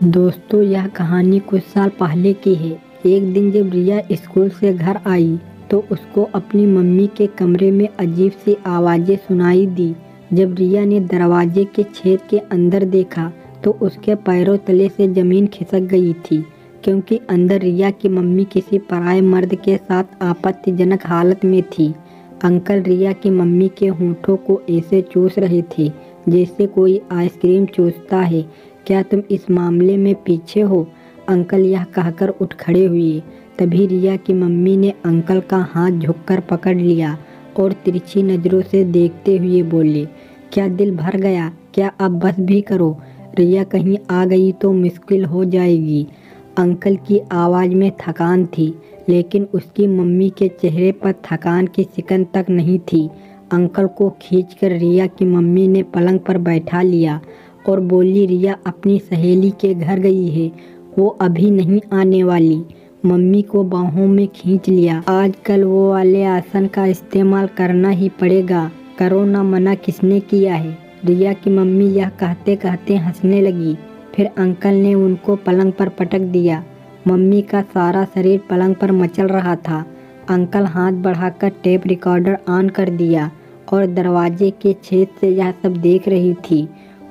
दोस्तों, यह कहानी कुछ साल पहले की है। एक दिन जब रिया स्कूल से घर आई तो उसको अपनी मम्मी के कमरे में अजीब सी आवाज़ें सुनाई दी। जब रिया ने दरवाजे के छेद के अंदर देखा तो उसके पैरों तले से ज़मीन खिसक गई थी, क्योंकि अंदर रिया की मम्मी किसी पराये मर्द के साथ आपत्तिजनक हालत में थी। अंकल रिया की मम्मी के होंठों को ऐसे चूस रहे थे जैसे कोई आइसक्रीम चूसता है। क्या तुम इस मामले में पीछे हो? अंकल यह कहकर उठ खड़े हुए। तभी रिया की मम्मी ने अंकल का हाथ झुककर पकड़ लिया और तिरछी नज़रों से देखते हुए बोले, क्या दिल भर गया? क्या अब बस भी करो? रिया कहीं आ गई तो मुश्किल हो जाएगी। अंकल की आवाज़ में थकान थी, लेकिन उसकी मम्मी के चेहरे पर थकान की सिकन तक नहीं थी। अंकल को खींचकर रिया की मम्मी ने पलंग पर बैठा लिया और बोली, रिया अपनी सहेली के घर गई है, वो अभी नहीं आने वाली। मम्मी को बाहों में खींच लिया। आजकल वो वाले आसन का इस्तेमाल करना ही पड़ेगा, करो ना, मना किसने किया है? रिया की मम्मी यह कहते कहते हंसने लगी। फिर अंकल ने उनको पलंग पर पटक दिया। मम्मी का सारा शरीर पलंग पर मचल रहा था। अंकल हाथ बढ़ाकर टेप रिकॉर्डर ऑन कर दिया और दरवाजे के छेद से यह सब देख रही थी।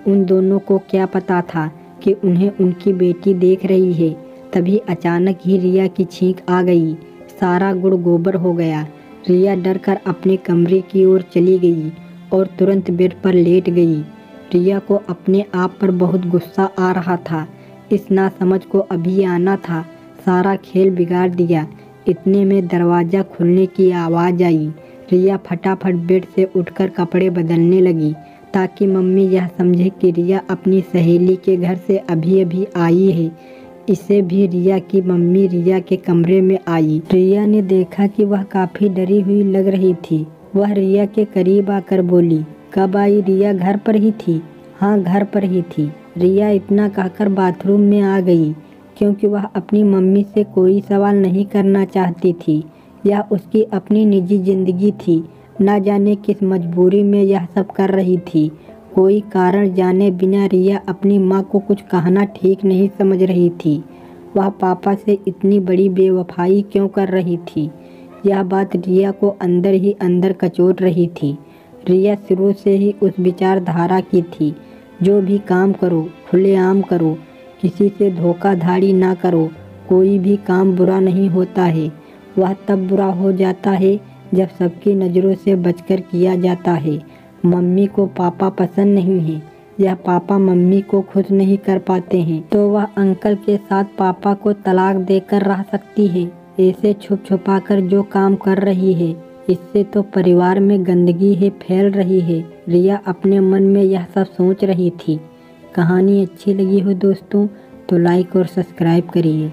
उन दोनों को क्या पता था कि उन्हें उनकी बेटी देख रही है। तभी अचानक ही रिया की छींक आ गई। सारा गुड़ गोबर हो गया। रिया डर कर अपने कमरे की ओर चली गई और तुरंत बेड पर लेट गई। रिया को अपने आप पर बहुत गुस्सा आ रहा था। इस नासमझ को अभी आना था, सारा खेल बिगाड़ दिया। इतने में दरवाज़ा खुलने की आवाज़ आई। रिया फटाफट बेड से उठकर कपड़े बदलने लगी ताकि मम्मी यह समझे कि रिया अपनी सहेली के घर से अभी अभी आई है। इसे भी रिया की मम्मी रिया के कमरे में आई। रिया ने देखा कि वह काफ़ी डरी हुई लग रही थी। वह रिया के करीब आकर बोली, कब आई? रिया घर पर ही थी। हाँ, घर पर ही थी। रिया इतना कहकर बाथरूम में आ गई, क्योंकि वह अपनी मम्मी से कोई सवाल नहीं करना चाहती थी। यह उसकी अपनी निजी ज़िंदगी थी। ना जाने किस मजबूरी में यह सब कर रही थी। कोई कारण जाने बिना रिया अपनी माँ को कुछ कहना ठीक नहीं समझ रही थी। वह पापा से इतनी बड़ी बेवफाई क्यों कर रही थी? यह बात रिया को अंदर ही अंदर कचोट रही थी। रिया शुरू से ही उस विचारधारा की थी, जो भी काम करो खुलेआम करो, किसी से धोखाधड़ी ना करो। कोई भी काम बुरा नहीं होता है, वह तब बुरा हो जाता है जब सबकी नज़रों से बचकर किया जाता है। मम्मी को पापा पसंद नहीं है, या पापा मम्मी को खुश नहीं कर पाते हैं, तो वह अंकल के साथ पापा को तलाक देकर रह सकती है। ऐसे छुप छुपा कर जो काम कर रही है, इससे तो परिवार में गंदगी है फैल रही है। रिया अपने मन में यह सब सोच रही थी। कहानी अच्छी लगी हो दोस्तों तो लाइक और सब्सक्राइब करिए।